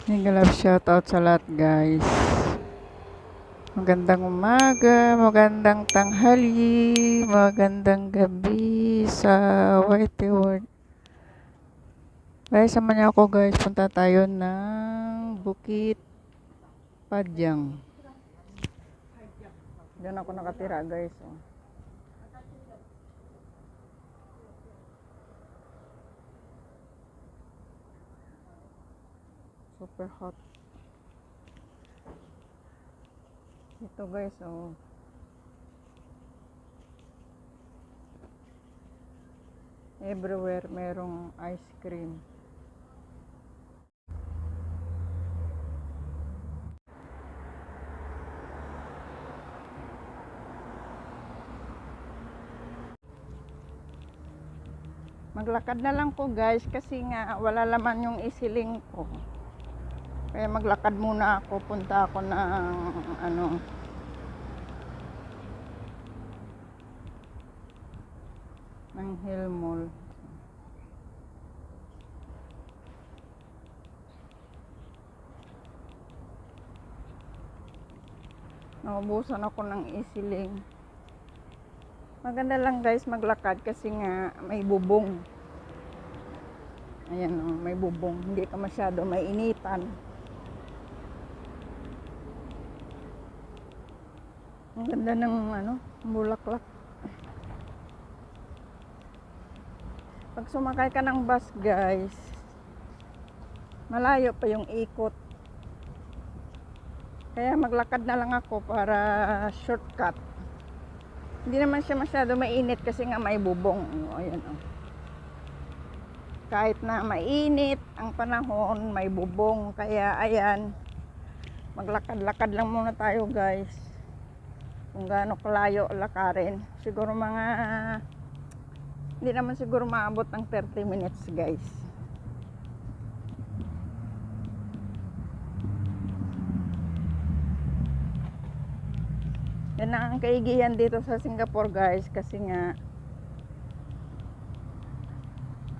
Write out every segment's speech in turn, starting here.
Mega love shoutout sa lahat guys. Magandang umaga, magandang tanghali, magandang gabi sa YT World. Guys, sama niyo ako guys, punta tayo ng Bukit Padyang. Diyan ako nakatira guys. Oh. Super hot. Ito guys, oh. Everywhere merong ice cream. Maglakad na lang ko guys kasi nga wala laman yung isiling ko. Kaya maglakad muna ako, punta ako ng ng Hill Mall. Naubusan ako ng isiling. Maganda lang guys maglakad kasi nga may bubong. Ayan oh, may bubong. Hindi ka masyado mainitan. Ang ganda ng bulaklak. Pag sumakay ka ng bus guys, malayo pa yung ikot. Kaya maglakad na lang ako para shortcut. Hindi naman siya masyado mainit kasi nga may bubong. Ayan oh. Kahit na mainit ang panahon, may bubong. Kaya ayan, maglakad-lakad lang muna tayo guys. Kung gaano kalayo lakarin. Siguro hindi naman siguro maabot ng 30 minutes guys. Yan ang kaigihan dito sa Singapore guys. Kasi nga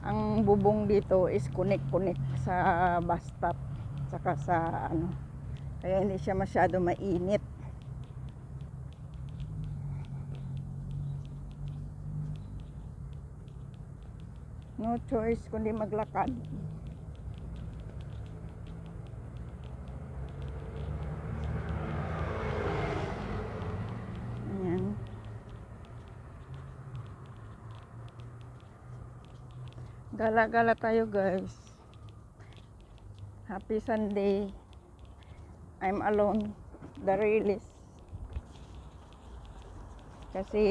ang bubong dito is connect sa bus stop. Saka sa kaya hindi siya masyado mainit. No choice kundi maglakad. Ayan. Gala-gala tayo guys. Happy Sunday. I'm alone. The release. Kasi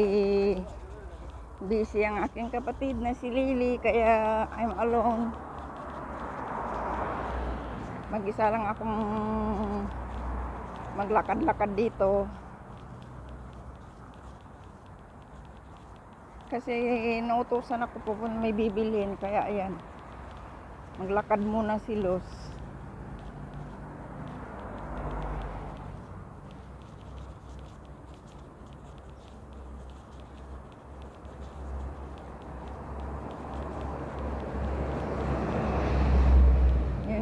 busy ang aking kapatid na si Lily, kaya I'm alone. Mag-isa lang akong maglakad-lakad dito. Kasi nautusan ako po kung may bibilhin, kaya ayan. Maglakad muna si Los.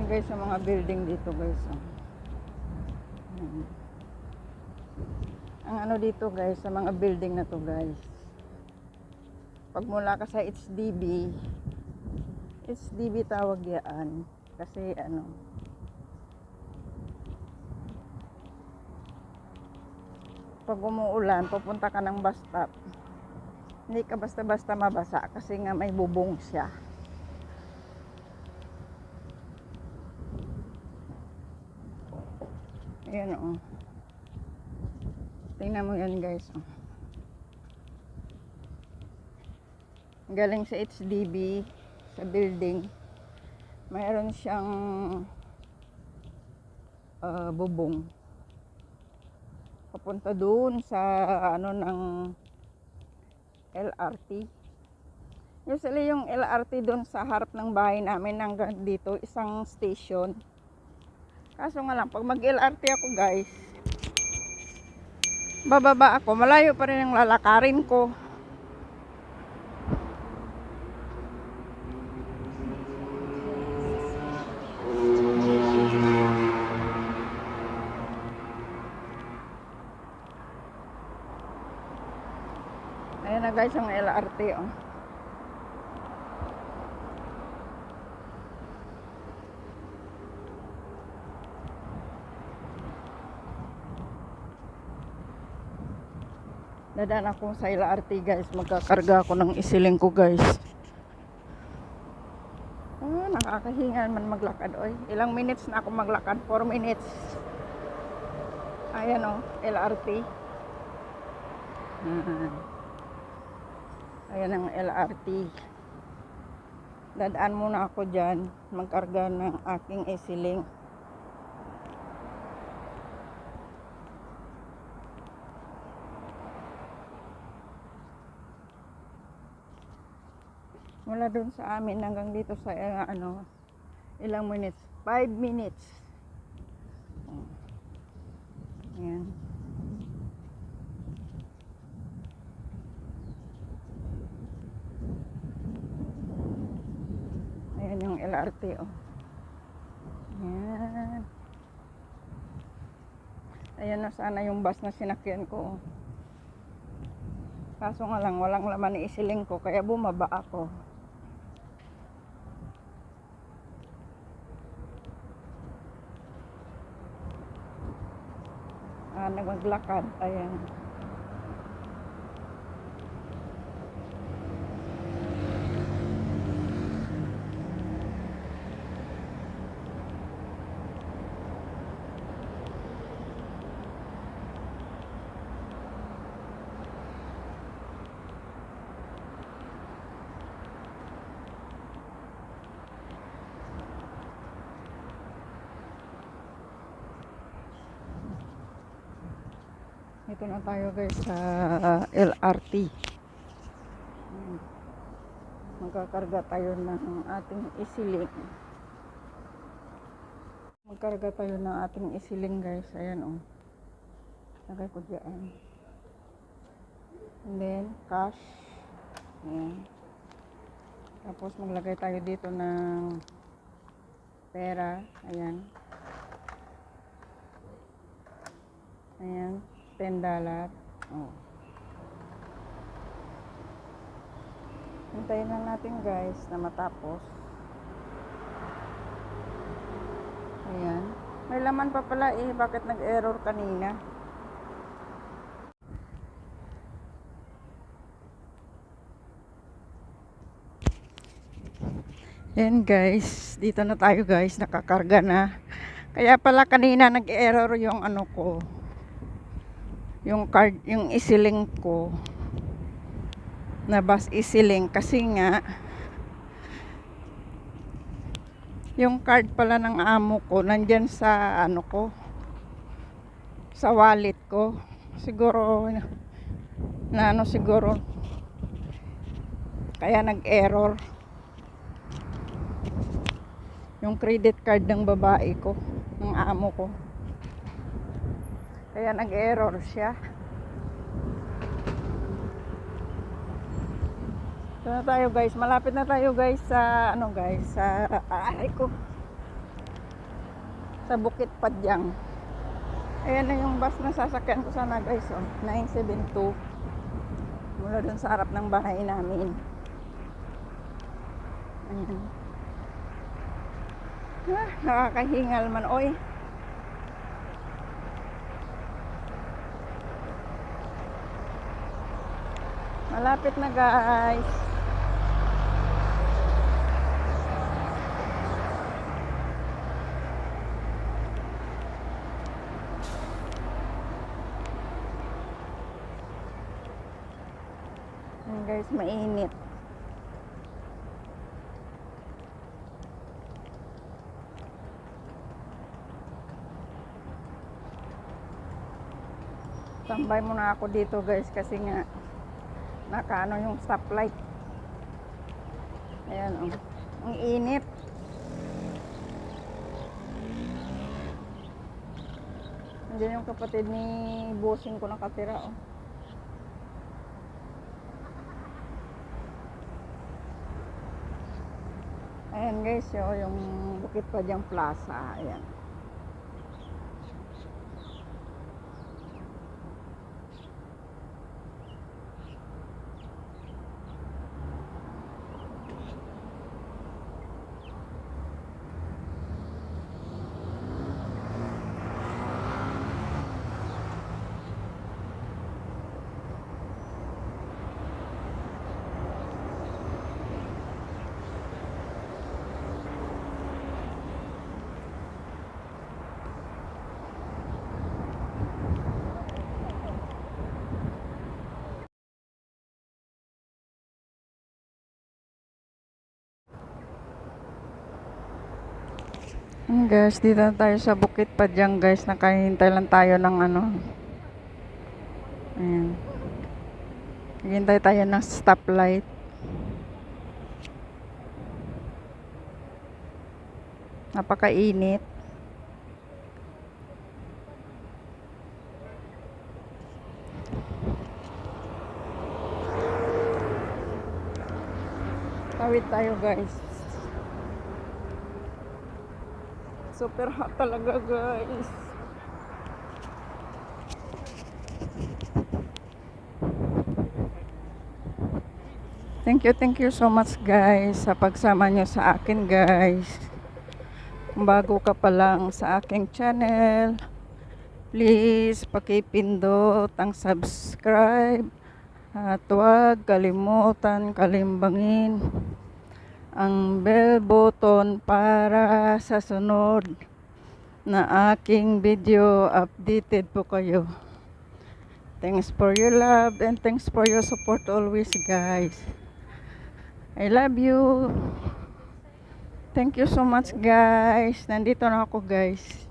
Guys, sa mga building dito guys. Ang dito guys, sa mga building na to guys. Pag mula ka sa HDB tawag yan. Kasi pag umuulan, pupunta ka ng bus stop. Hindi ka basta-basta mabasa kasi nga may bubong siya. Ayan oh. Tingnan mo yan guys oh. Galing sa HDB sa building. Mayroon siyang bubong. Papunta doon sa ng LRT. Usually yung LRT doon sa harap ng bahay namin hanggang dito isang station. Kaso nga lang, pag mag-LRT ako guys, bababa ako, malayo pa rin ang lalakarin ko. guys ang LRT oh. Dadaan ako sa LRT guys. Magkakarga ako ng isiling ko guys. Nakakahinga man maglakad oy. Ilang minutes na ako maglakad? 4 minutes. Ayan o, LRT. Ayan ang LRT. Dadaan muna ako dyan. Magkarga ng aking isiling. Mula dun sa amin hanggang dito sa ilang minutes? 5 minutes. Ayan. Ayan yung LRT oh. Ayan. Ayan na sana yung bus na sinakyan ko oh. Kaso nga lang walang laman ni isiling ko kaya bumaba ako. Nagmaglakad, ayan. Ito na tayo guys sa LRT. Magkakarga tayo ng ating isiling. Magkarga tayo ng ating isiling guys. Ayan o. Lagay ko dyan. And then cash. Ayan. Tapos maglagay tayo dito ng pera. Ayan. Ayan. $10. Oh. Hintayin lang natin guys na matapos. Ayan. May laman pa pala eh. Bakit nag-error kanina? Ayan guys. Dito na tayo guys. Nakakarga na. Kaya pala kanina nag-error yung ano ko. Yung card, yung isiling ko na bus isiling kasi nga yung card pala ng amo ko nandyan sa ano ko sa wallet ko siguro na ano siguro kaya nag-error yung credit card ng babae ko ng amo ko. Kaya nag-error siya. Ito na tayo guys. Malapit na tayo guys sa ano guys sa sa Bukit Padyang. Ayan na yung bus na sasakyan ko sana guys oh. 972. Mula dun sa harap ng bahay namin. Ayan. Nakakahingal man oy. Malapit na guys. Ayan guys, mainit. Tambay muna ako dito guys kasi nga nakaano yung stoplight. Ayan oh. Ang init. Nandiyan yung kapatid ni bossing ko nakatira oh. Ayan guys oh, yung Bukit Padyang Plaza. Ayan. Guys, dito na tayo sa Bukit Padyang guys. Nakahintay lang tayo ng ano. Ayan. Hintay tayo ng stoplight. Napakainit. Tawid tayo guys. Super hot talaga guys. Thank you so much guys sa pagsama nyo sa akin guys. Kung bago ka pa lang sa aking channel, please pakipindot ang subscribe at huwag kalimutan kalimbangin ang bell button para sa sunod na aking video updated po kayo. Thanks for your love and thanks for your support always guys. I love you. Thank you so much guys. Nandito na ako guys.